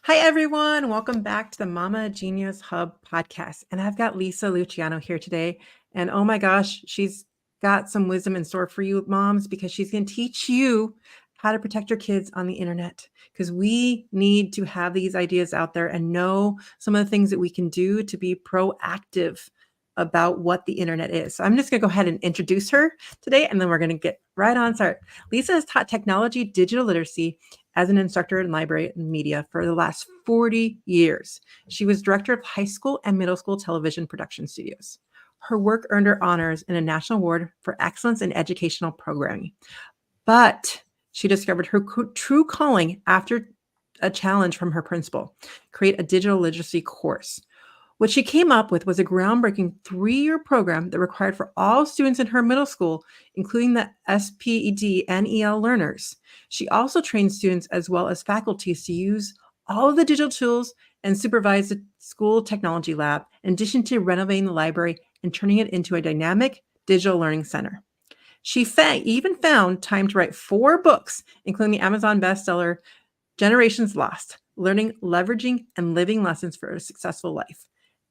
Hi, everyone. Welcome back to the Mama Genius Hub podcast. And I've got Lisa Luciano here today. And oh my gosh, she's got some wisdom in store for you, moms, because she's going to teach you how to protect your kids on the internet. Because we need to have these ideas out there and know some of the things that we can do to be proactive about what the internet is. So I'm just going to go ahead and introduce her today, and then we're going to get right on start. Lisa has taught technology, digital literacy, as an instructor in library and media for the last 40 years. She was director of high school and middle school television production studios. Her work earned her honors and a national award for excellence in educational programming. But she discovered her true calling after a challenge from her principal: create a digital literacy course. What she came up with was a groundbreaking 3-year program that required for all students in her middle school, including the SPED and EL learners. She also trained students as well as faculties to use all of the digital tools and supervise the school technology lab, in addition to renovating the library and turning it into a dynamic digital learning center. She even found time to write 4 books, including the Amazon bestseller Generations Lost: Learning, Leveraging, and Living Lessons for a Successful Life,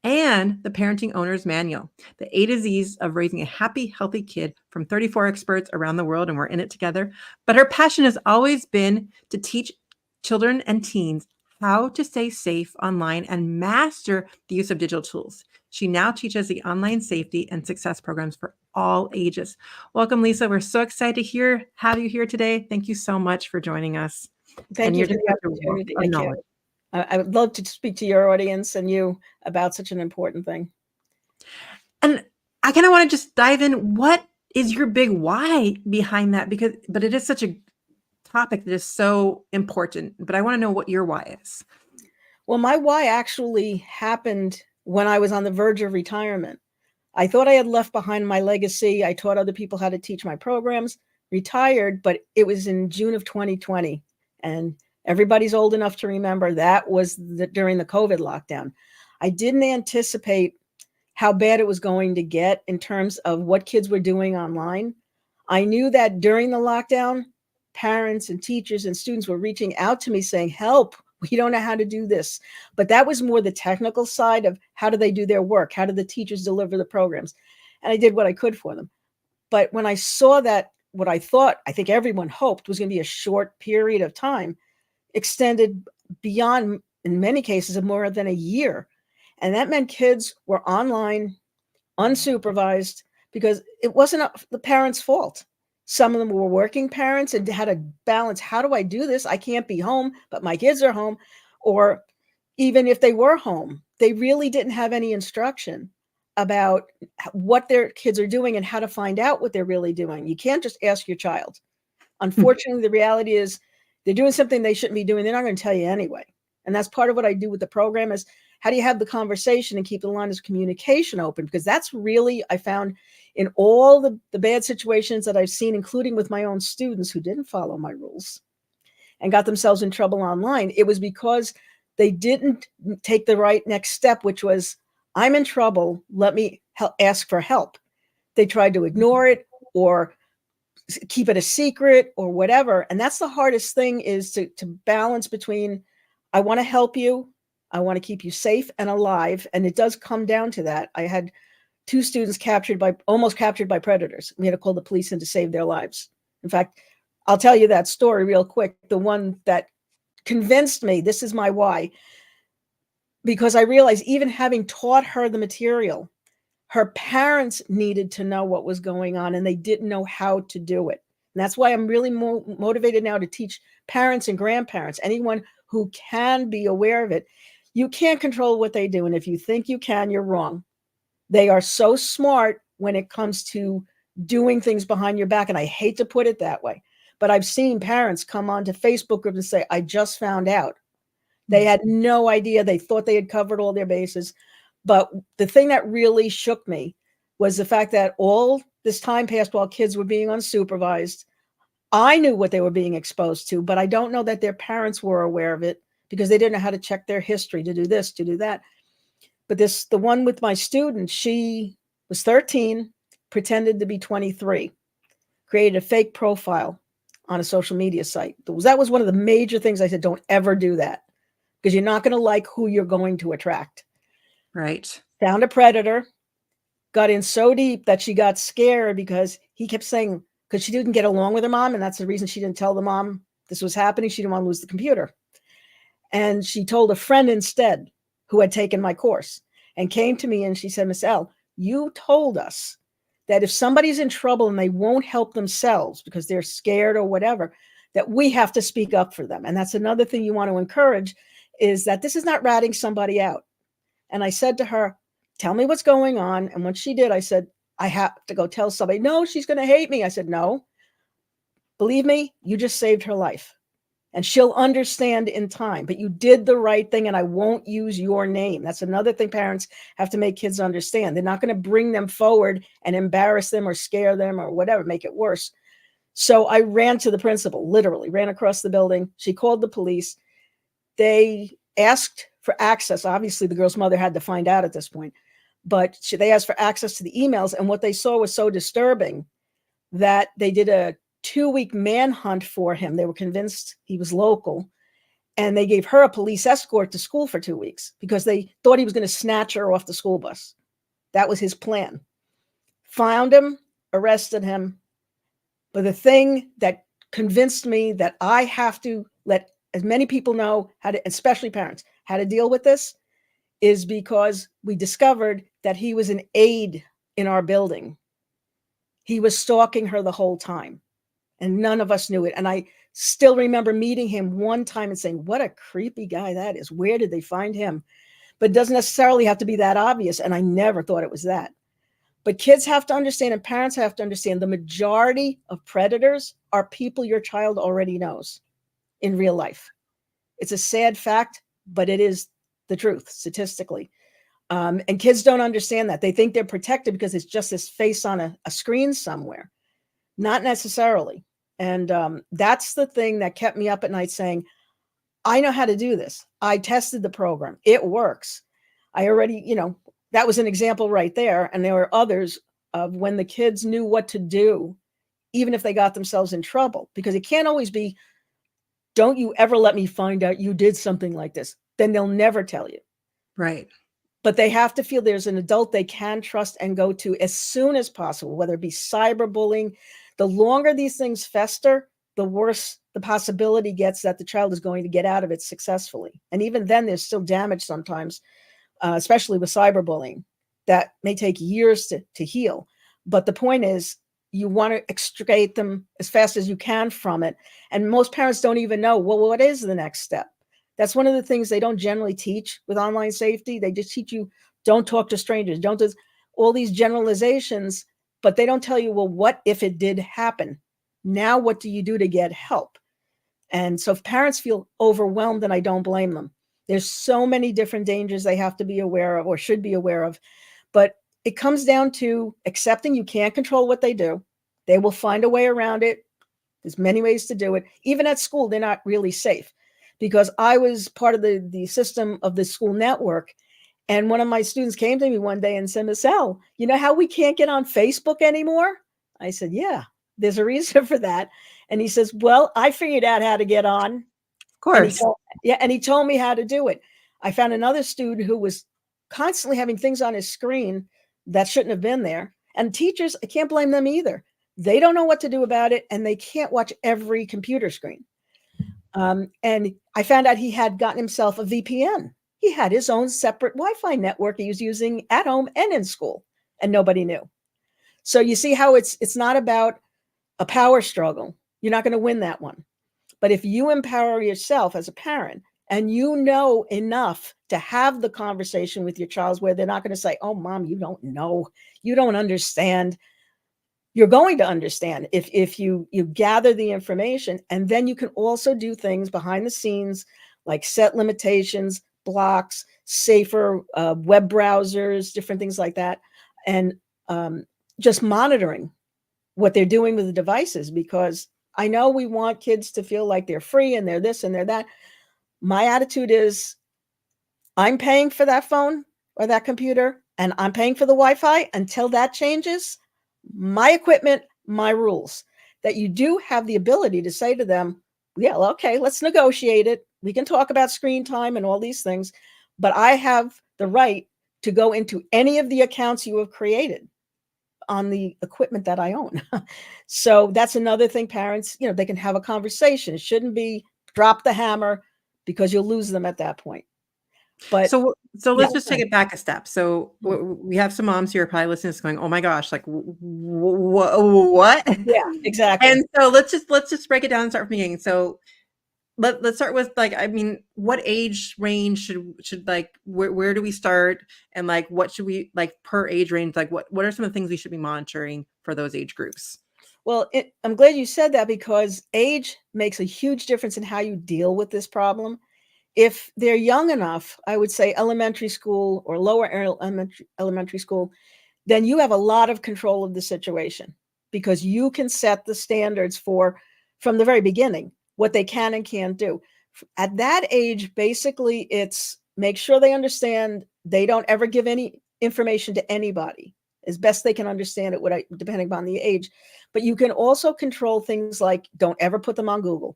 and the Parenting Owner's Manual, the A to Z's of raising a happy, healthy kid, from 34 experts around the world, and we're in it together. But her passion has always been to teach children and teens how to stay safe online and master the use of digital tools. She now teaches the online safety and success programs for all ages. Welcome, Lisa. We're so excited to have you here today. Thank you so much for joining us. Thank you for the opportunity. I would love to speak to your audience and you about such an important thing. And I kind of want to just dive in. What is your big why behind that? But it is such a topic that is so important. But I want to know what your why is. Well, my why actually happened when I was on the verge of retirement. I thought I had left behind my legacy. I taught other people how to teach my programs, retired, but it was in June of 2020. And everybody's old enough to remember that was during the COVID lockdown. I didn't anticipate how bad it was going to get in terms of what kids were doing online. I knew that during the lockdown, parents and teachers and students were reaching out to me saying, help, we don't know how to do this. But that was more the technical side of how do they do their work? How do the teachers deliver the programs? And I did what I could for them. But when I saw that, what I think everyone hoped was going to be a short period of time, extended beyond, in many cases, more than a year. And that meant kids were online, unsupervised, because it wasn't the parents' fault. Some of them were working parents and had to balance, how do I do this? I can't be home, but my kids are home. Or even if they were home, they really didn't have any instruction about what their kids are doing and how to find out what they're really doing. You can't just ask your child. Unfortunately, the reality is they're doing something they shouldn't be doing. They're not going to tell you anyway. And that's part of what I do with the program is how do you have the conversation and keep the line of communication open? Because that's really, I found in all the bad situations that I've seen, including with my own students who didn't follow my rules and got themselves in trouble online, it was because they didn't take the right next step, which was, I'm in trouble, let me ask for help. They tried to ignore it or keep it a secret or whatever. And that's the hardest thing, is to balance between, I want to help you, I want to keep you safe and alive. And it does come down to that. I had 2 students almost captured by predators. We had to call the police in to save their lives. In fact, I'll tell you that story real quick. The one that convinced me, this is my why, because I realized even having taught her the material, her parents needed to know what was going on and they didn't know how to do it. And that's why I'm really motivated now to teach parents and grandparents, anyone who can be aware of it. You can't control what they do. And if you think you can, you're wrong. They are so smart when it comes to doing things behind your back. And I hate to put it that way, but I've seen parents come onto Facebook groups and say, I just found out. They had no idea. They thought they had covered all their bases. But the thing that really shook me was the fact that all this time passed while kids were being unsupervised. I knew what they were being exposed to, but I don't know that their parents were aware of it because they didn't know how to check their history, to do this, to do that. But the one with my student, she was 13, pretended to be 23, created a fake profile on a social media site. That was one of the major things I said, don't ever do that. because you're not going to like who you're going to attract. Right. Found a predator, got in so deep that she got scared because he kept saying, because she didn't get along with her mom, and that's the reason she didn't tell the mom this was happening. She didn't want to lose the computer. And she told a friend instead who had taken my course and came to me and she said, Miss L, you told us that if somebody's in trouble and they won't help themselves because they're scared or whatever, that we have to speak up for them. And that's another thing you want to encourage, is that this is not ratting somebody out. And I said to her, tell me what's going on. And when she did, I said, I have to go tell somebody. No, she's going to hate me. I said, no, believe me, you just saved her life. And she'll understand in time, but you did the right thing, and I won't use your name. That's another thing parents have to make kids understand. They're not going to bring them forward and embarrass them or scare them or whatever, make it worse. So I ran to the principal, literally ran across the building. She called the police. They asked for access. Obviously, the girl's mother had to find out at this point, but they asked for access to the emails. And what they saw was so disturbing that they did a 2-week manhunt for him. They were convinced he was local, and they gave her a police escort to school for 2 weeks because they thought he was going to snatch her off the school bus. That was his plan. Found him, arrested him. But the thing that convinced me that I have to let as many people know how to, especially parents, how to deal with this, is because we discovered that he was an aide in our building. He was stalking her the whole time, and none of us knew it. And I still remember meeting him one time and saying, what a creepy guy that is. Where did they find him? But it doesn't necessarily have to be that obvious. And I never thought it was that. But kids have to understand, and parents have to understand, the majority of predators are people your child already knows in real life. It's a sad fact, but it is the truth statistically. And kids don't understand that. They think they're protected because it's just this face on a screen somewhere. Not necessarily. And that's the thing that kept me up at night saying, I know how to do this. I tested the program. It works. I already, that was an example right there. And there were others of when the kids knew what to do, even if they got themselves in trouble, because it can't always be, don't you ever let me find out you did something like this. Then they'll never tell you. Right. But they have to feel there's an adult they can trust and go to as soon as possible, whether it be cyberbullying. The longer these things fester, the worse the possibility gets that the child is going to get out of it successfully. And even then, there's still damage sometimes, especially with cyberbullying, that may take years to heal. But the point is, you want to extricate them as fast as you can from it. And most parents don't even know, well, what is the next step? That's one of the things they don't generally teach with online safety. They just teach you, don't talk to strangers, don't do all these generalizations, but they don't tell you, well, what if it did happen? Now, what do you do to get help? And so if parents feel overwhelmed, and I don't blame them, there's so many different dangers they have to be aware of or should be aware of. But it comes down to accepting you can't control what they do. They will find a way around it. There's many ways to do it. Even at school, they're not really safe, because I was part of the system of the school network. And one of my students came to me one day and said, Miss L, you know how we can't get on Facebook anymore? I said, yeah, there's a reason for that. And he says, well, I figured out how to get on. Of course. And he told me how to do it. I found another student who was constantly having things on his screen that shouldn't have been there. And teachers, I can't blame them either. They don't know what to do about it, and they can't watch every computer screen. And I found out he had gotten himself a VPN. He had his own separate Wi-Fi network he was using at home and in school, and nobody knew. So you see how it's not about a power struggle. You're not going to win that one. But if you empower yourself as a parent and you know enough to have the conversation with your child where they're not going to say, oh, mom, you don't know, you don't understand. You're going to understand if you gather the information, and then you can also do things behind the scenes like set limitations, blocks, safer web browsers, different things like that, and just monitoring what they're doing with the devices, because I know we want kids to feel like they're free and they're this and they're that. My attitude is, I'm paying for that phone or that computer, and I'm paying for the Wi-Fi until that changes. My equipment, my rules. That you do have the ability to say to them, yeah, well, okay, let's negotiate it. We can talk about screen time and all these things, but I have the right to go into any of the accounts you have created on the equipment that I own. So that's another thing parents, they can have a conversation. It shouldn't be drop the hammer because you'll lose them at that point. But So yeah, let's just take it back a step. So we have some moms here probably listening to this going, "Oh my gosh, like what?" yeah, exactly. And so let's just break it down and start from the beginning. So let's start with like, I mean, what age range should like where do we start, and like what should we like per age range, like what are some of the things we should be monitoring for those age groups? Well, I'm glad you said that because age makes a huge difference in how you deal with this problem. If they're young enough, I would say elementary school or lower elementary school, then you have a lot of control of the situation because you can set the standards from the very beginning, what they can and can't do. At that age, basically, it's make sure they understand they don't ever give any information to anybody as best they can understand it, depending upon the age. But you can also control things like don't ever put them on Google.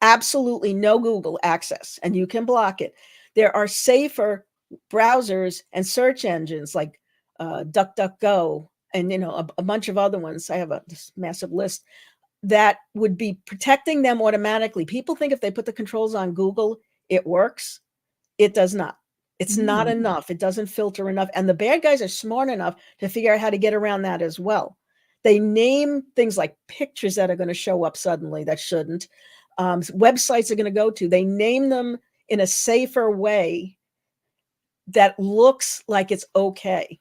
Absolutely no Google access, and you can block it. There are safer browsers and search engines like DuckDuckGo and a bunch of other ones. I have this massive list that would be protecting them automatically. People think if they put the controls on Google, it works. It does not. It's not enough. It doesn't filter enough. And the bad guys are smart enough to figure out how to get around that as well. They name things like pictures that are going to show up suddenly that shouldn't. Websites are going to go to. They name them in a safer way that looks like it's okay.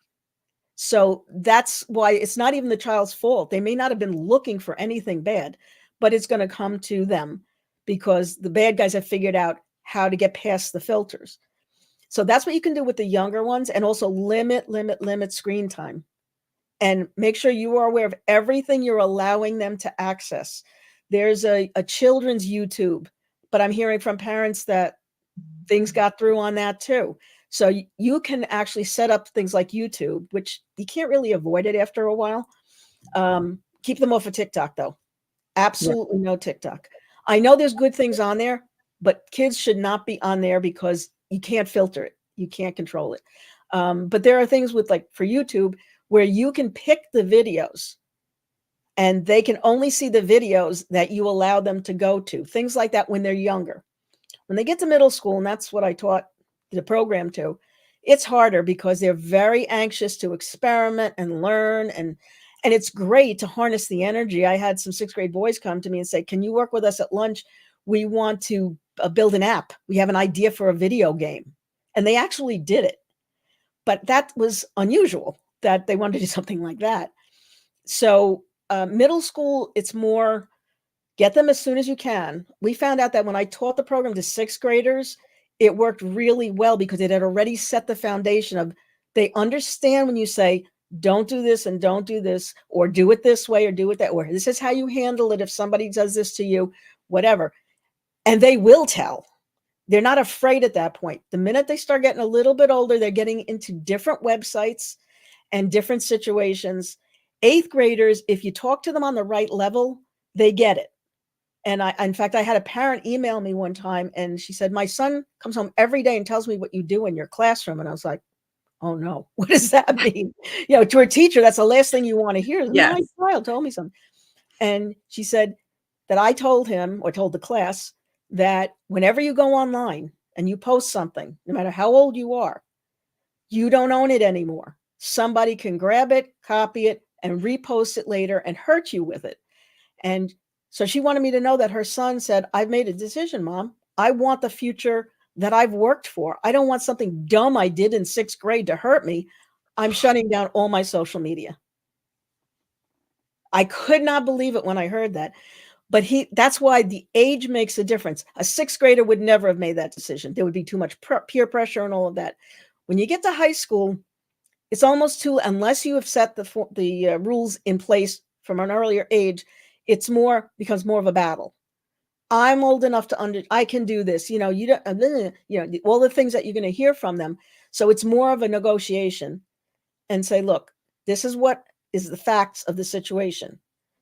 So that's why it's not even the child's fault. They may not have been looking for anything bad, but it's going to come to them because the bad guys have figured out how to get past the filters. So that's what you can do with the younger ones, and also limit screen time and make sure you are aware of everything you're allowing them to access. There's a children's YouTube, but I'm hearing from parents that things got through on that too. So you can actually set up things like YouTube, which you can't really avoid it after a while. Keep them off of TikTok though. Absolutely no TikTok. I know there's good things on there, but kids should not be on there because you can't filter it. You can't control it. But there are things with like for YouTube where you can pick the videos and they can only see the videos that you allow them to go to. Things like that when they're younger. When they get to middle school, and that's what I taught the program to, it's harder because they're very anxious to experiment and learn. And it's great to harness the energy. I had some 6th grade boys come to me and say, can you work with us at lunch? We want to build an app. We have an idea for a video game. And they actually did it. But that was unusual that they wanted to do something like that. So middle school, it's more get them as soon as you can. We found out that when I taught the program to 6th graders, it worked really well because it had already set the foundation of they understand when you say, don't do this and don't do this, or do it this way or do it that, or this is how you handle it if somebody does this to you, whatever. And they will tell. They're not afraid at that point. The minute they start getting a little bit older, they're getting into different websites and different situations. 8th graders, if you talk to them on the right level, they get it. And in fact, I had a parent email me one time and she said, my son comes home every day and tells me what you do in your classroom. And I was like, oh no, what does that mean? To a teacher, that's the last thing you want to hear. My child told me something. And she said that I told him or told the class that whenever you go online and you post something, no matter how old you are, you don't own it anymore. Somebody can grab it, copy it, and repost it later and hurt you with it. And so she wanted me to know that her son said, I've made a decision, Mom. I want the future that I've worked for. I don't want something dumb I did in 6th grade to hurt me. I'm shutting down all my social media. I could not believe it when I heard that. But that's why the age makes a difference. A 6th grader would never have made that decision. There would be too much peer pressure and all of that. When you get to high school, it's almost unless you have set the rules in place from an earlier age, becomes more of a battle. I'm old enough I can do this. You don't, all the things that you're going to hear from them. So it's more of a negotiation and say, look, this is what is the facts of the situation.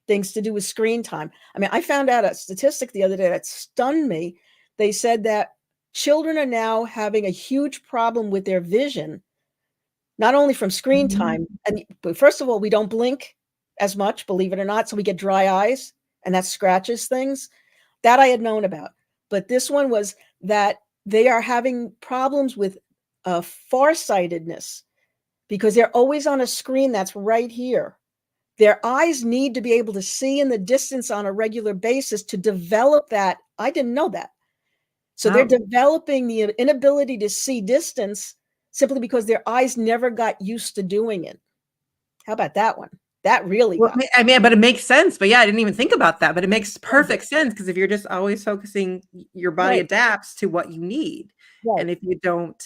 Things to do with screen time. I mean, I found out a statistic the other day that stunned me. they said that children are now having a huge problem with their vision, not only from screen time. But first of all, we don't blink as much, believe it or not. So we get dry eyes, and that scratches things. That I had known about. But this one was that they are having problems with farsightedness because they're always on a screen that's right here. Their eyes need to be able to see in the distance on a regular basis to develop that. I didn't know that. So they're developing the inability to see distance simply because their eyes never got used to doing it. How about that one? That really got me. I mean, but it makes sense. But yeah, I didn't even think about that. But it makes perfect sense because if you're just always focusing, your body adapts to what you need. And if you don't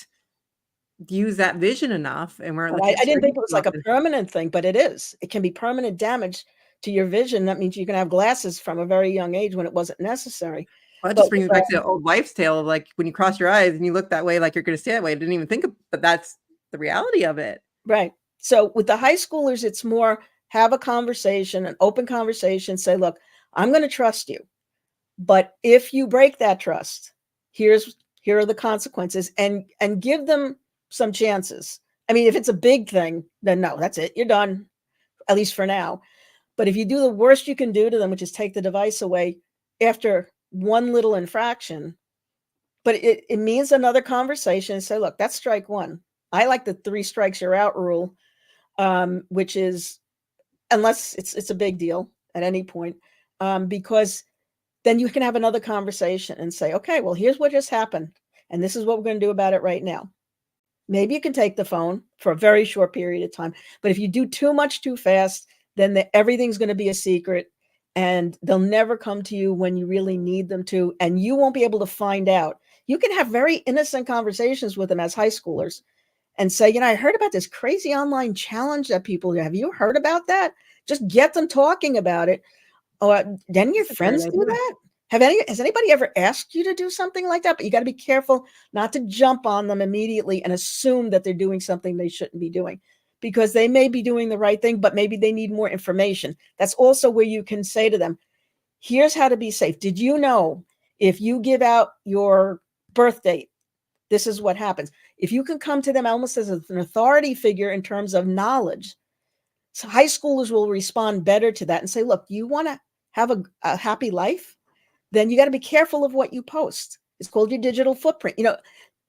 use that vision enough, and we're I didn't think it was like a permanent thing, but it is. It can be permanent damage to your vision. That means you can have glasses from a very young age when it wasn't necessary. Well, that just brings me back to the old wives' tale of like when you cross your eyes and you look that way, like you're going to stay that way. I didn't even think of, but that's the reality of it. Right. So with the high schoolers, it's more have a conversation, an open conversation, say, look, I'm going to trust you. But if you break that trust, here are the consequences, and give them some chances. I mean, if it's a big thing, then no, that's it. You're done, at least for now. But if you do the worst you can do to them, which is take the device away after one little infraction, but it means another conversation. Say, look, that's strike one. I like the 3 strikes you're out rule, which is unless it's a big deal at any point, because then you can have another conversation and say, okay, well, here's what just happened, and this is what we're going to do about it right now. Maybe you can take the phone for a very short period of time, but if you do too much too fast, then everything's going to be a secret, and they'll never come to you when you really need them to, and you won't be able to find out. You can have very innocent conversations with them as high schoolers and say, I heard about this crazy online challenge that people do. Have you heard about that? Just get them talking about it. Didn't your friends do that? Has anybody ever asked you to do something like that? But you got to be careful not to jump on them immediately and assume that they're doing something they shouldn't be doing, because they may be doing the right thing, but maybe they need more information. That's also where you can say to them, here's how to be safe. Did you know if you give out your birth date, this is what happens? If you can come to them almost as an authority figure in terms of knowledge, so high schoolers will respond better to that and say, look, you want to have a happy life? Then you got to be careful of what you post. It's called your digital footprint.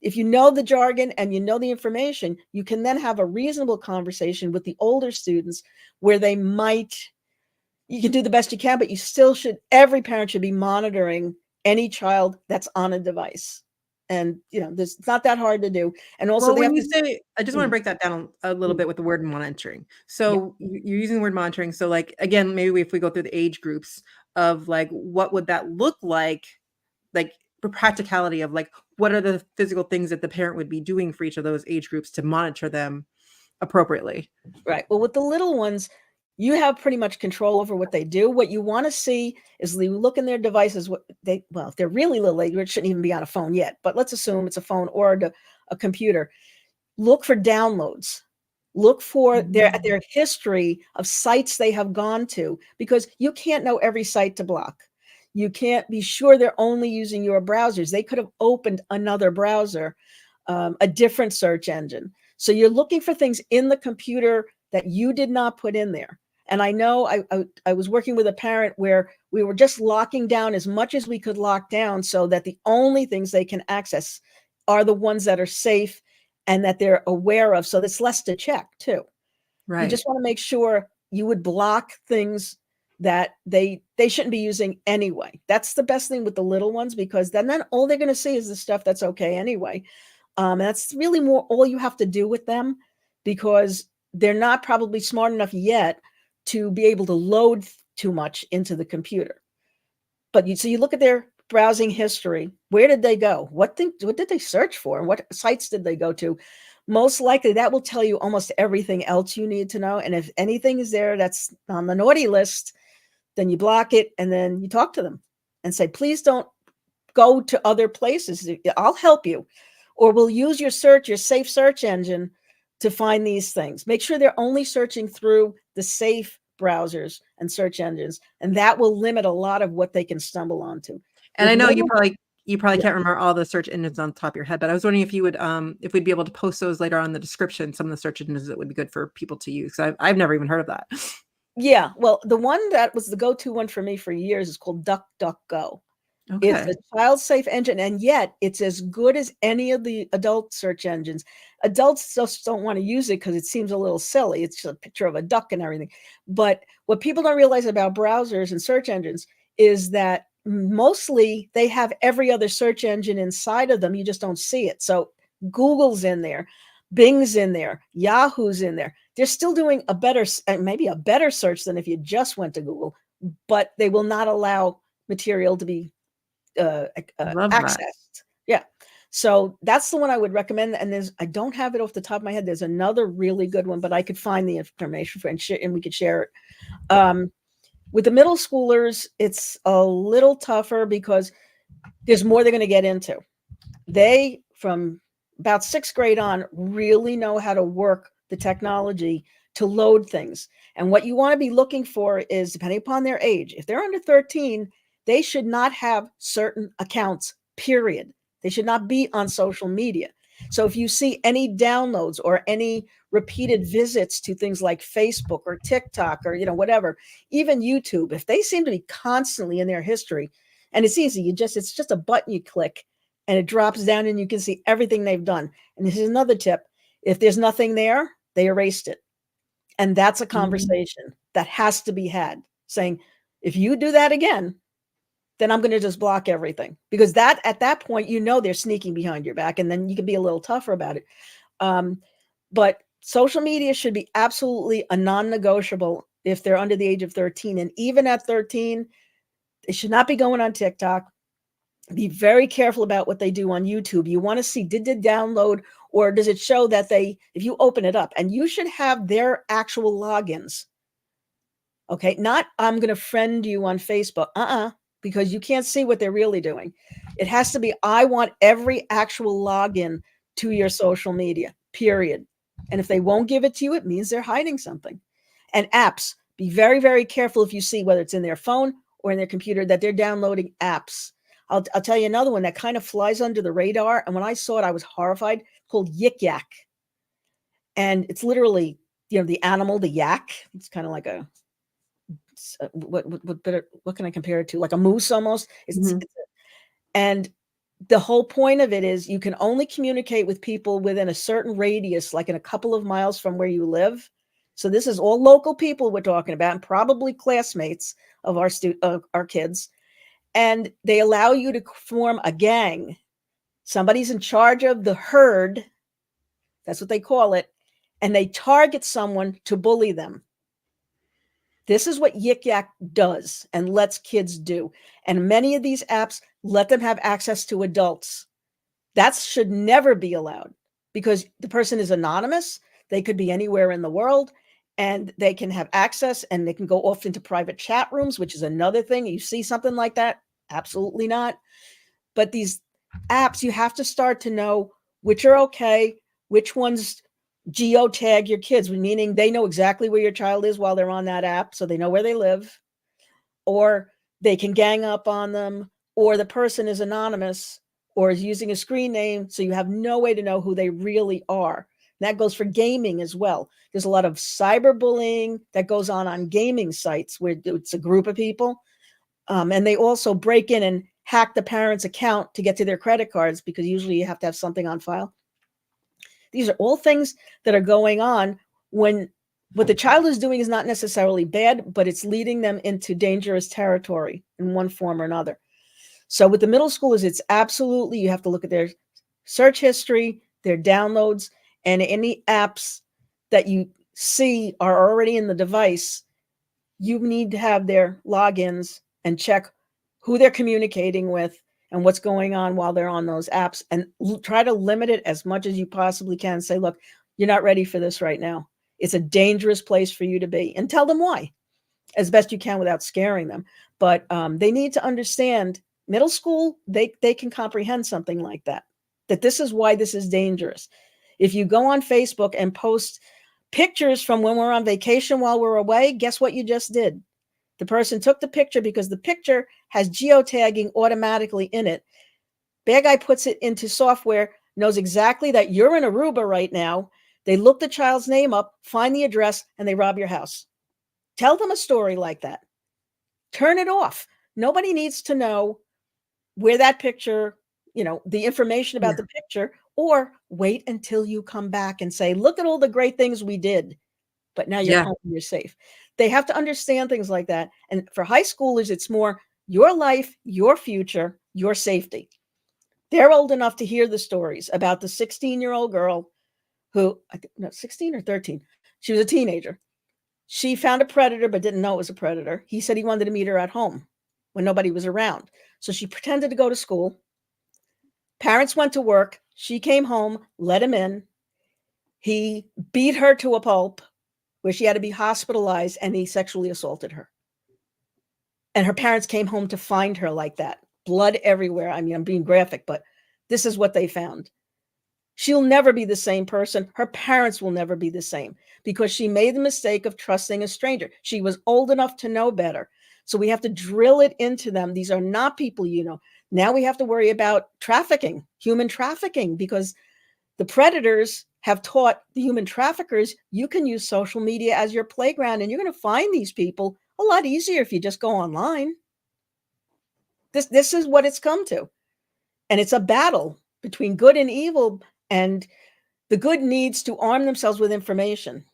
If you know the jargon and you know the information, you can then have a reasonable conversation with the older students where you can do the best you can, but you still should, every parent should be monitoring any child that's on a device. And, it's not that hard to do. And also, when you say, I just want to break that down a little bit with the word monitoring. So you're using the word monitoring. So like, again, maybe if we go through the age groups of like, what would that look like for practicality of like, what are the physical things that the parent would be doing for each of those age groups to monitor them appropriately? Right. Well, with the little ones, you have pretty much control over what they do. What you want to see is they look in their devices. If they're really little, it shouldn't even be on a phone yet, but let's assume it's a phone or a computer. Look for downloads. Look for their history of sites they have gone to, because you can't know every site to block. You can't be sure they're only using your browsers. They could have opened another browser, a different search engine. So you're looking for things in the computer that you did not put in there. And I know I was working with a parent where we were just locking down as much as we could lock down so that the only things they can access are the ones that are safe and that they're aware of. So there's less to check too. Right. You just want to make sure you would block things that they shouldn't be using anyway. That's the best thing with the little ones, because then all they're going to see is the stuff that's okay anyway. That's really more all you have to do with them, because they're not probably smart enough yet to be able to load too much into the computer. But you look at their browsing history. Where did they go? What did they search for? What sites did they go to? Most likely that will tell you almost everything else you need to know. And if anything is there that's on the naughty list, then you block it and then you talk to them and say, please don't go to other places. I'll help you. Or we'll use your safe search engine to find these things. Make sure they're only searching through the safe browsers and search engines, and that will limit a lot of what they can stumble onto. And I know you probably You probably Yeah. can't remember all the search engines on the top of your head, but I was wondering if you would, if we'd be able to post those later on in the description, some of the search engines that would be good for people to use. I've never even heard of that. Yeah. Well, the one that was the go-to one for me for years is called DuckDuckGo. It's Okay. a child-safe engine, and yet it's as good as any of the adult search engines. Adults just don't want to use it because it seems a little silly. It's just a picture of a duck and everything. But what people don't realize about browsers and search engines is that mostly they have every other search engine inside of them. You just don't see it. So Google's in there, Bing's in there, Yahoo's in there. They're still doing a better, maybe a better search than if you just went to Google, but they will not allow material to be I love that. accessed. Yeah. So that's the one I would recommend. And I don't have it off the top of my head. There's another really good one, but I could find the information for and we could share it. With the middle schoolers, it's a little tougher because there's more they're going to get into. They, from about 6th grade on, really know how to work the technology to load things. And what you want to be looking for is, depending upon their age, if they're under 13, they should not have certain accounts, period. They should not be on social media. So if you see any downloads or any repeated visits to things like Facebook or TikTok or, whatever, even YouTube, if they seem to be constantly in their history, and it's easy, it's just a button you click and it drops down and you can see everything they've done. And this is another tip. If there's nothing there, they erased it. And that's a conversation that has to be had, saying, if you do that again, then I'm going to just block everything, because that at that point, they're sneaking behind your back, and then you can be a little tougher about it. But social media should be absolutely a non-negotiable if they're under the age of 13. And even at 13, they should not be going on TikTok. Be very careful about what they do on YouTube. You want to see, did they download, or does it show that if you open it up, and you should have their actual logins. Okay. Not, I'm going to friend you on Facebook. Because you can't see what they're really doing. It has to be, I want every actual login to your social media, period. And if they won't give it to you, it means they're hiding something. And apps, be very, very careful if you see, whether it's in their phone or in their computer, that they're downloading apps. I'll tell you another one that kind of flies under the radar. And when I saw it, I was horrified, called Yik Yak. And it's literally, the animal, the yak. It's kind of like what can I compare it to? Like a moose almost. And the whole point of it is you can only communicate with people within a certain radius, like in a couple of miles from where you live. So this is all local people we're talking about, and probably classmates of our kids. And they allow you to form a gang. Somebody's in charge of the herd. That's what they call it. And they target someone to bully them. This is what Yik Yak does and lets kids do. And many of these apps let them have access to adults. That should never be allowed, because the person is anonymous. They could be anywhere in the world, and they can have access, and they can go off into private chat rooms, which is another thing. You see something like that? Absolutely not. But these apps, you have to start to know which are okay, which ones geotag your kids, meaning they know exactly where your child is while they're on that app, so they know where they live, or they can gang up on them, or the person is anonymous or is using a screen name, so you have no way to know who they really are. And that goes for gaming as well. There's a lot of cyberbullying that goes on gaming sites where it's a group of people, and they also break in and hack the parent's account to get to their credit cards, because usually you have to have something on file. These are all things that are going on when what the child is doing is not necessarily bad, but it's leading them into dangerous territory in one form or another. So with the middle schoolers, it's absolutely, you have to look at their search history, their downloads, and any apps that you see are already in the device. You need to have their logins and check who they're communicating with and what's going on while they're on those apps, and try to limit it as much as you possibly can. Say, look, you're not ready for this right now. It's a dangerous place for you to be, and tell them why as best you can without scaring them. But they need to understand, middle school, they can comprehend something like that this is why this is dangerous. If you go on Facebook and post pictures from when we're on vacation while we're away, guess what you just did? The person took the picture because the picture has geotagging automatically in it. Bad guy puts it into software, knows exactly that you're in Aruba right now. They look the child's name up, find the address, and they rob your house. Tell them a story like that. Turn it off. Nobody needs to know where that picture, the information about Yeah. the picture, or wait until you come back and say, look at all the great things we did, but now you're Yeah. home and you're safe. They have to understand things like that. And for high schoolers, it's more your life, your future, your safety. They're old enough to hear the stories about the 16-year-old girl who, I think, no, 16 or 13. She was a teenager. She found a predator, but didn't know it was a predator. He said he wanted to meet her at home when nobody was around. So she pretended to go to school. Parents went to work. She came home, let him in. He beat her to a pulp where she had to be hospitalized, and he sexually assaulted her. And her parents came home to find her like that. Blood everywhere. I mean, I'm being graphic, but this is what they found. She'll never be the same person. Her parents will never be the same because she made the mistake of trusting a stranger. She was old enough to know better. So we have to drill it into them. These are not people you know. Now we have to worry about trafficking, human trafficking, because the predators have taught the human traffickers you can use social media as your playground, and you're going to find these people a lot easier if you just go online. This is what it's come to. And it's a battle between good and evil, and the good needs to arm themselves with information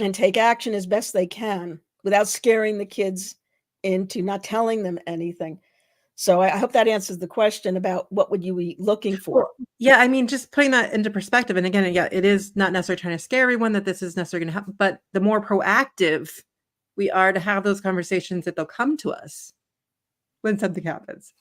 and take action as best they can without scaring the kids into not telling them anything. So I hope that answers the question about what would you be looking for. Well, yeah, I mean, just putting that into perspective, and again, yeah, it is not necessarily trying to scare everyone that this is necessarily going to happen, but the more proactive we are to have those conversations, that they'll come to us when something happens.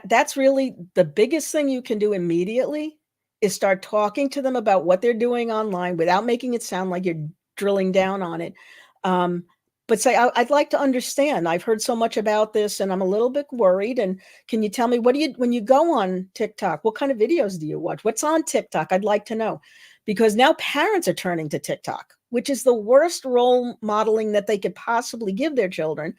That's really the biggest thing you can do immediately, is start talking to them about what they're doing online without making it sound like you're drilling down on it. But say, I'd like to understand. I've heard so much about this and I'm a little bit worried. And can you tell me, when you go on TikTok, what kind of videos do you watch? What's on TikTok? I'd like to know. Because now parents are turning to TikTok, which is the worst role modeling that they could possibly give their children,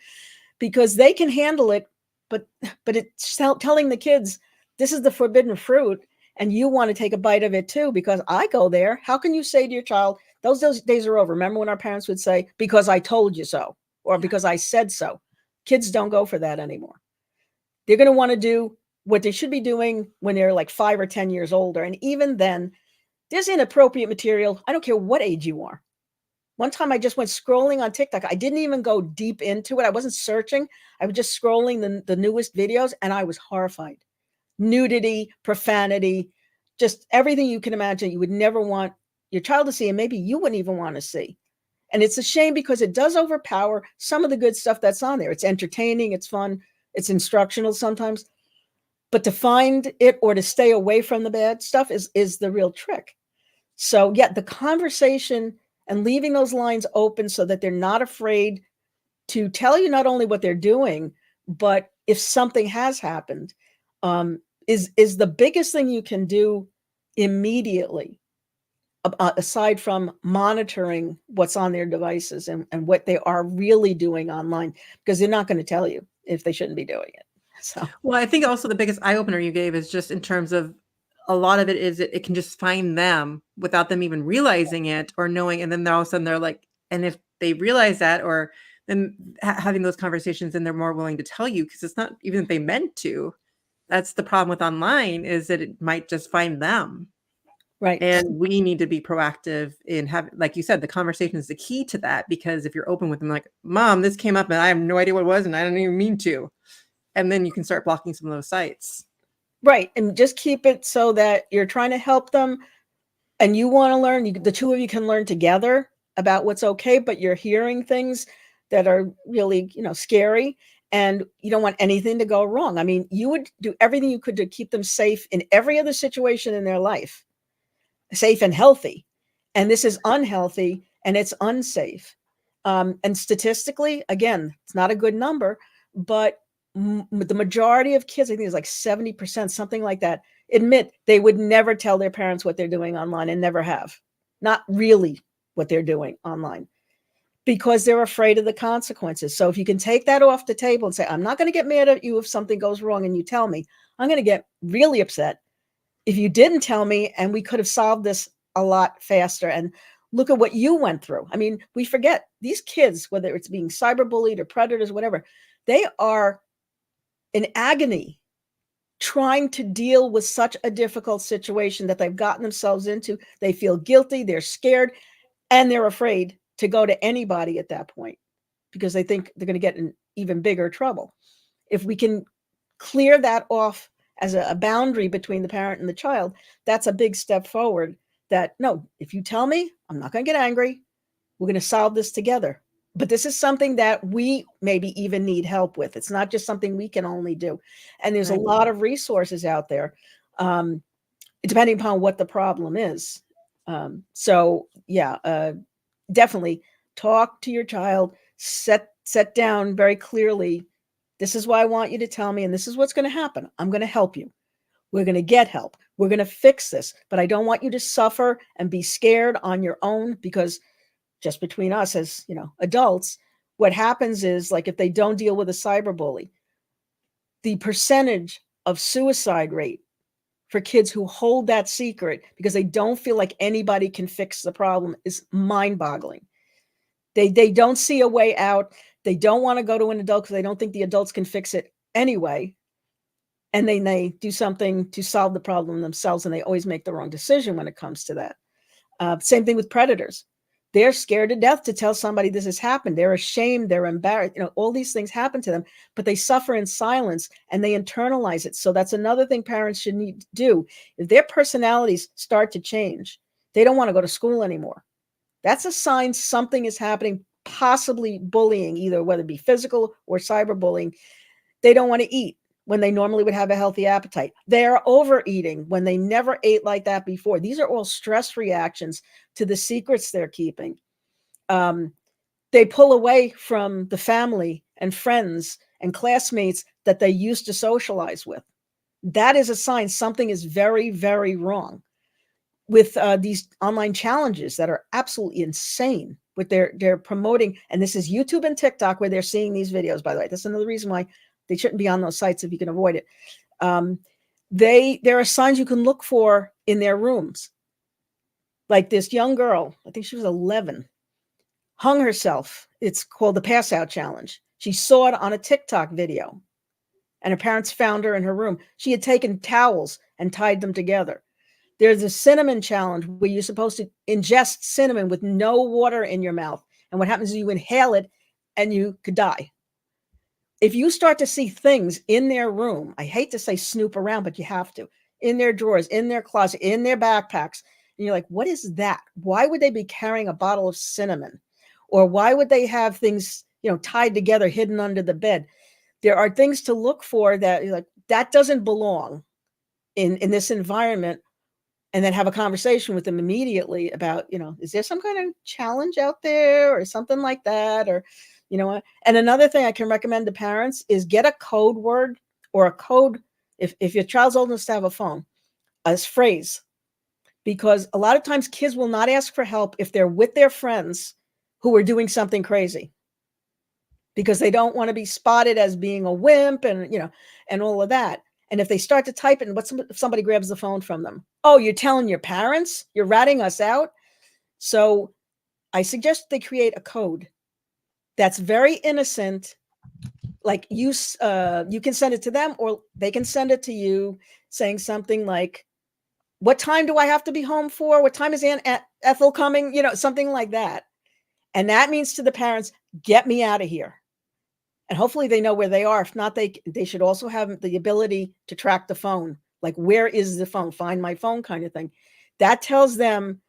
because they can handle it, but it's telling the kids this is the forbidden fruit, and you want to take a bite of it too because I go there. How can you say to your child, those days are over? Remember when our parents would say, because I told you so, or because I said so? Kids don't go for that anymore. They're going to want to do what they should be doing when they're like 5 or 10 years older. And even then, there's inappropriate material. I don't care what age you are. One time I just went scrolling on TikTok. I didn't even go deep into it. I wasn't searching. I was just scrolling the newest videos, and I was horrified. Nudity, profanity, just everything you can imagine you would never want your child to see, and maybe you wouldn't even want to see. And it's a shame because it does overpower some of the good stuff that's on there. It's entertaining, it's fun, it's instructional sometimes. But to find it or to stay away from the bad stuff is the real trick. So yeah, the conversation and leaving those lines open so that they're not afraid to tell you not only what they're doing, but if something has happened, is the biggest thing you can do immediately, aside from monitoring what's on their devices and what they are really doing online, because they're not going to tell you if they shouldn't be doing it. So, Well, I think also the biggest eye opener you gave is just in terms of a lot of it is it can just find them without them even realizing it or knowing. And then all of a sudden they're like, and if they realize that, or then having those conversations, and they're more willing to tell you, because it's not even if they meant to. That's the problem with online, is that it might just find them. right. And we need to be proactive in having, like you said, the conversation is the key to that, because if you're open with them, like, Mom, this came up and I have no idea what it was and I don't even mean to. And then you can start blocking some of those sites. Right. And just keep it so that you're trying to help them and you want to learn. The two of you can learn together about what's okay, but you're hearing things that are really, scary, and you don't want anything to go wrong. I mean, you would do everything you could to keep them safe in every other situation in their life, safe and healthy. And this is unhealthy and it's unsafe. And statistically, again, it's not a good number, but the majority of kids, I think it's like 70%, something like that, admit they would never tell their parents what they're doing online, and never have. Not really what they're doing online. because they're afraid of the consequences. So if you can take that off the table and say, I'm not going to get mad at you if something goes wrong and you tell me, I'm going to get really upset if you didn't tell me, and we could have solved this a lot faster. And look at what you went through. I mean, we forget these kids, whether it's being cyberbullied or predators, whatever, they are in agony trying to deal with such a difficult situation that they've gotten themselves into. They feel guilty, they're scared, and they're afraid to go to anybody at that point because they think they're going to get in even bigger trouble. If we can clear that off as a boundary between the parent and the child, that's a big step forward. That, no, if you tell me, I'm not going to get angry. We're going to solve this together. But this is something that we maybe even need help with. It's not just something we can only do. And there's Right. a lot of resources out there, depending upon what the problem is. Definitely talk to your child, set down very clearly, this is why I want you to tell me, and this is what's going to happen. I'm going to help you. We're going to get help. We're going to fix this, but I don't want you to suffer and be scared on your own, because just between us as, adults, what happens is, like, if they don't deal with a cyberbully, the percentage of suicide rate for kids who hold that secret because they don't feel like anybody can fix the problem is mind-boggling. They don't see a way out. They don't want to go to an adult because they don't think the adults can fix it anyway. And then they do something to solve the problem themselves, and they always make the wrong decision when it comes to that. Same thing with predators. They're scared to death to tell somebody this has happened. They're ashamed. They're embarrassed. All these things happen to them, but they suffer in silence and they internalize it. So that's another thing parents should need to do. If their personalities start to change, they don't want to go to school anymore. That's a sign something is happening, possibly bullying, either whether it be physical or cyberbullying. They don't want to eat when they normally would have a healthy appetite. They are overeating when they never ate like that before. These are all stress reactions to the secrets they're keeping. They pull away from the family and friends and classmates that they used to socialize with. That is a sign something is very, very wrong with these online challenges that are absolutely insane. With they're promoting, and this is YouTube and TikTok where they're seeing these videos, by the way. That's another reason why they shouldn't be on those sites if you can avoid it. There are signs you can look for in their rooms. Like this young girl, I think she was 11, hung herself. It's called the Pass Out Challenge. She saw it on a TikTok video, and her parents found her in her room. She had taken towels and tied them together. There's a cinnamon challenge where you're supposed to ingest cinnamon with no water in your mouth. And what happens is you inhale it and you could die. If you start to see things in their room, I hate to say snoop around, but you have to, in their drawers, in their closet, in their backpacks, and you're like, what is that? Why would they be carrying a bottle of cinnamon? Or why would they have things, tied together, hidden under the bed? There are things to look for that you're like, that doesn't belong in this environment. And then have a conversation with them immediately about, is there some kind of challenge out there or something like that? Or, and another thing I can recommend to parents is get a code word or a code, if your child's old enough to have a phone, a phrase, because a lot of times kids will not ask for help if they're with their friends who are doing something crazy, because they don't want to be spotted as being a wimp and, and all of that. And if they start to type it, and if somebody grabs the phone from them? Oh, you're telling your parents? You're ratting us out? So I suggest they create a code that's very innocent. Like you can send it to them, or they can send it to you, saying something like, what time do I have to be home for? What time is Aunt Ethel coming? Something like that. And that means to the parents, get me out of here. And hopefully they know where they are. If not, they should also have the ability to track the phone. Like, where is the phone? Find my phone kind of thing. That tells them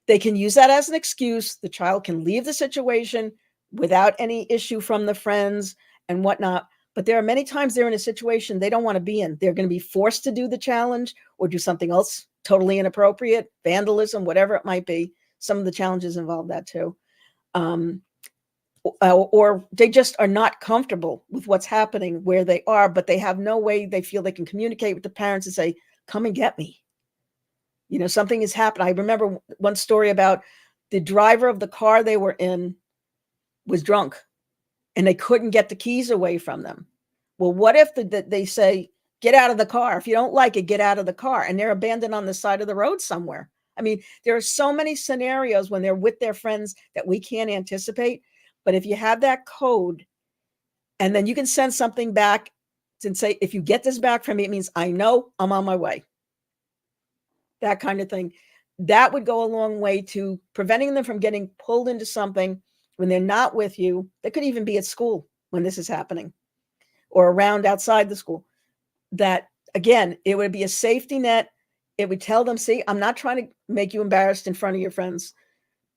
they can use that as an excuse. The child can leave the situation without any issue from the friends and whatnot. But there are many times they're in a situation they don't want to be in. They're going to be forced to do the challenge or do something else totally inappropriate, vandalism, whatever it might be. Some of the challenges involve that too. Or they just are not comfortable with what's happening where they are, but they have no way they feel they can communicate with the parents and say, come and get me. Something has happened. I remember one story about the driver of the car they were in was drunk and they couldn't get the keys away from them. Well, what if they say, get out of the car? If you don't like it, get out of the car. And they're abandoned on the side of the road somewhere. I mean, there are so many scenarios when they're with their friends that we can't anticipate. But if you have that code, and then you can send something back and say, if you get this back from me, it means I know I'm on my way. That kind of thing. That would go a long way to preventing them from getting pulled into something when they're not with you. They could even be at school when this is happening or around outside the school. That, again, it would be a safety net. It would tell them, see, I'm not trying to make you embarrassed in front of your friends,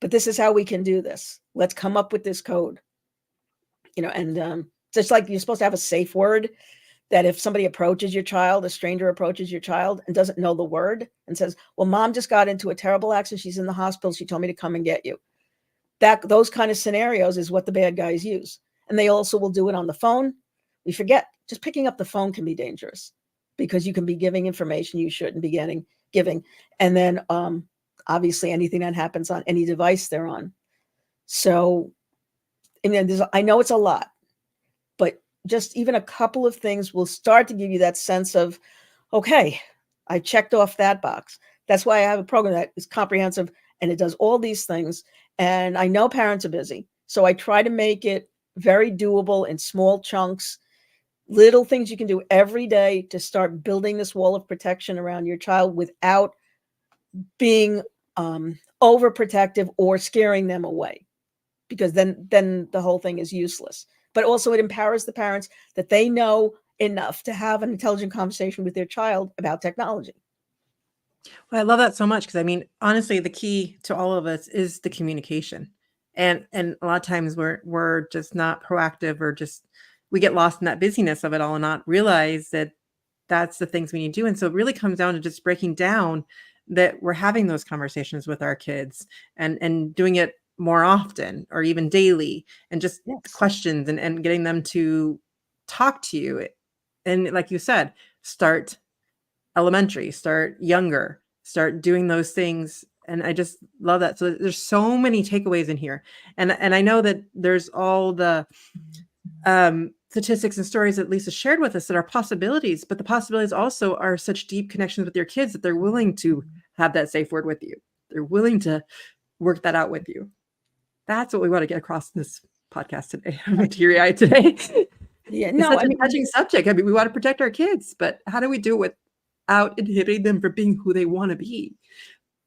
but this is how we can do this. Let's come up with this code. And just like you're supposed to have a safe word that if somebody approaches your child, a stranger approaches your child and doesn't know the word and says, well, mom just got into a terrible accident. She's in the hospital. She told me to come and get you. Those kind of scenarios is what the bad guys use. And they also will do it on the phone. We forget, just picking up the phone can be dangerous because you can be giving information you shouldn't be giving. And then obviously anything that happens on any device they're on. So, and then I know it's a lot, but just even a couple of things will start to give you that sense of, okay, I checked off that box. That's why I have a program that is comprehensive and it does all these things. And I know parents are busy. So I try to make it very doable in small chunks, little things you can do every day to start building this wall of protection around your child without being overprotective or scaring them away, because then the whole thing is useless. But also it empowers the parents that they know enough to have an intelligent conversation with their child about technology. Well, I love that so much because I mean, honestly, the key to all of us is the communication. And a lot of times we're just not proactive, or just we get lost in that busyness of it all and not realize that that's the things we need to do. And so it really comes down to just breaking down that we're having those conversations with our kids and doing it more often or even daily, and just Yes. questions and getting them to talk to you. And like you said, start elementary, start younger, start doing those things. And I just love that. So there's so many takeaways in here. And I know that there's all the statistics and stories that Lisa shared with us that are possibilities, but the possibilities also are such deep connections with your kids that they're willing to have that safe word with you. They're willing to work that out with you. That's what we want to get across in this podcast today. I'm teary-eyed today. Yeah, It's no, such I mean, a touching subject. I mean, we want to protect our kids, but how do we do it without inhibiting them from being who they want to be?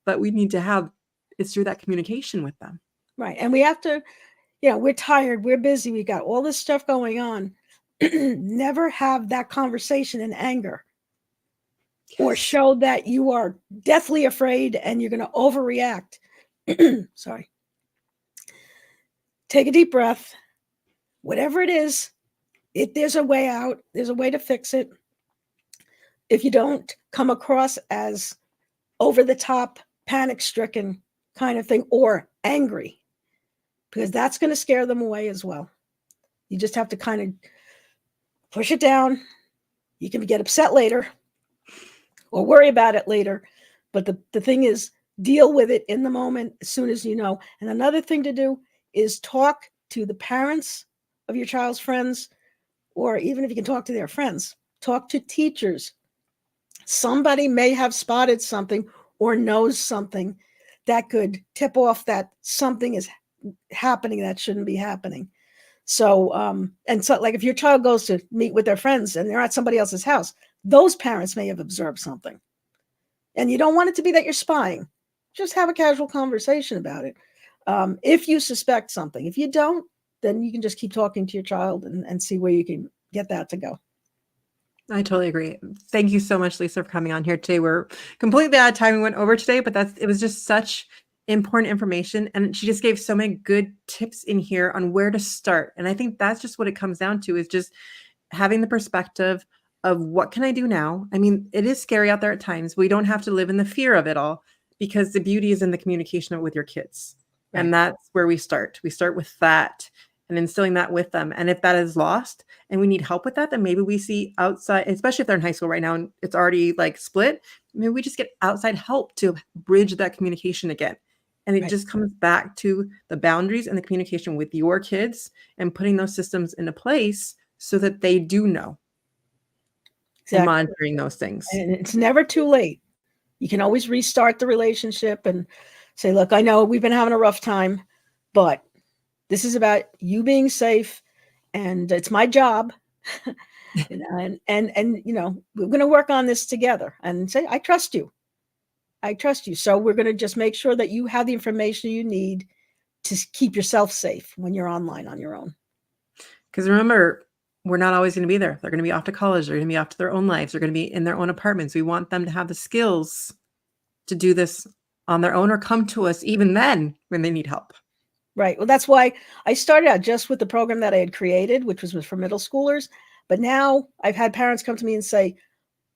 But we need to have, it's through that communication with them. Right. And we have to, we're tired, we're busy, we got all this stuff going on. Never have that conversation in anger or show that you are deathly afraid and you're going to overreact. Sorry. Take a deep breath. Whatever it is, there's a way out. There's a way to fix it. If you don't come across as over the top, panic stricken kind of thing, or angry, because that's going to scare them away as well. You just have to kind of push it down. You can get upset later or worry about it later. But the thing is, deal with it in the moment as soon as you know. And another thing to do is talk to the parents of your child's friends, or even if you can talk to their friends, talk to teachers. Somebody may have spotted something or knows something that could tip off that something is happening that shouldn't be happening. So, like if your child goes to meet with their friends and they're at somebody else's house, those parents may have observed something. And you don't want it to be that you're spying. Just have a casual conversation about it. If you suspect something. If you don't, then you can just keep talking to your child and see where you can get that to go. I totally agree. Thank you so much, Lisa, for coming on here today. We're completely out of time. We went over today, but it was just such important information. And she just gave so many good tips in here on where to start. And I think that's just what it comes down to, is just having the perspective of what can I do now? I mean, it is scary out there at times. We don't have to live in the fear of it all, because the beauty is in the communication with your kids. Right. And that's where we start. We start with that and instilling that with them. And if that is lost and we need help with that, then maybe we see outside, especially if they're in high school right now and it's already like split, maybe we just get outside help to bridge that communication again. And it Right. just comes back to the boundaries and the communication with your kids and putting those systems into place so that they do know and Exactly. monitoring those things. And it's never too late. You can always restart the relationship and say, look, I know we've been having a rough time, but this is about you being safe, and it's my job. And we're going to work on this together, and say, I trust you. I trust you. So we're going to just make sure that you have the information you need to keep yourself safe when you're online on your own. Because remember, we're not always going to be there. They're going to be off to college. They're going to be off to their own lives. They're going to be in their own apartments. We want them to have the skills to do this on their own or come to us even then when they need help. Right. Well, that's why I started out just with the program that I had created, which was for middle schoolers. But now I've had parents come to me and say,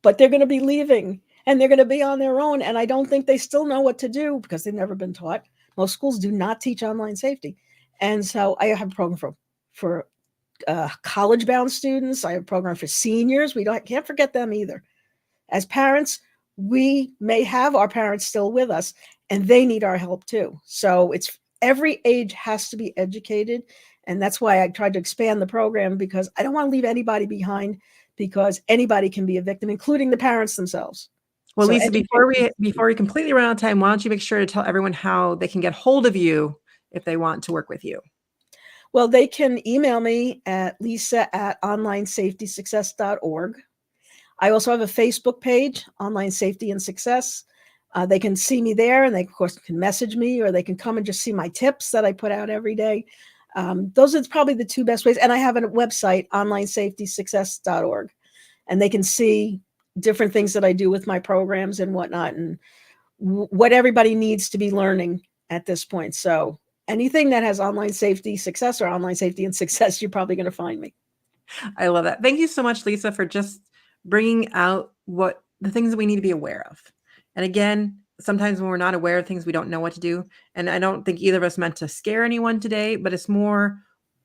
but they're going to be leaving and they're going to be on their own. And I don't think they still know what to do because they've never been taught. Most schools do not teach online safety. And so I have a program for college-bound students. I have a program for seniors. Can't forget them either. As parents, we may have our parents still with us, and they need our help too. So it's every age has to be educated. And that's why I tried to expand the program, because I don't want to leave anybody behind, because anybody can be a victim, including the parents themselves. Well, So Lisa, before we completely run out of time, why don't you make sure to tell everyone how they can get hold of you if they want to work with you? Well, they can email me at lisa@onlinesafetysuccess.org. I also have a Facebook page, Online Safety and Success. They can see me there, and they, of course, can message me, or they can come and just see my tips that I put out every day. Those are probably the two best ways. And I have a website, onlinesafetysuccess.org, and they can see different things that I do with my programs and whatnot, and what everybody needs to be learning at this point. So anything that has online safety success or online safety and success, you're probably going to find me. I love that. Thank you so much, Lisa, for just bringing out what the things that we need to be aware of. And again, sometimes when we're not aware of things, we don't know what to do. And I don't think either of us meant to scare anyone today, but it's more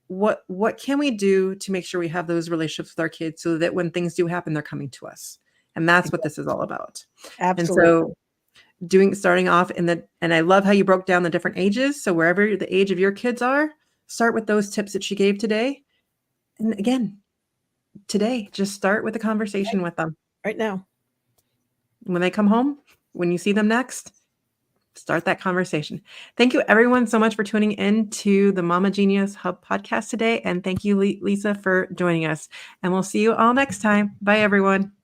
what can we do to make sure we have those relationships with our kids so that when things do happen, they're coming to us. And that's what this is all about. Absolutely. And so starting off and I love how you broke down the different ages. So wherever the age of your kids are, start with those tips that she gave today. And again, today, just start with a conversation with them. Right now. When they come home, when you see them next, start that conversation. Thank you, everyone, so much for tuning in to the Mama Genius Hub podcast today. And thank you, Lisa, for joining us. And we'll see you all next time. Bye, everyone.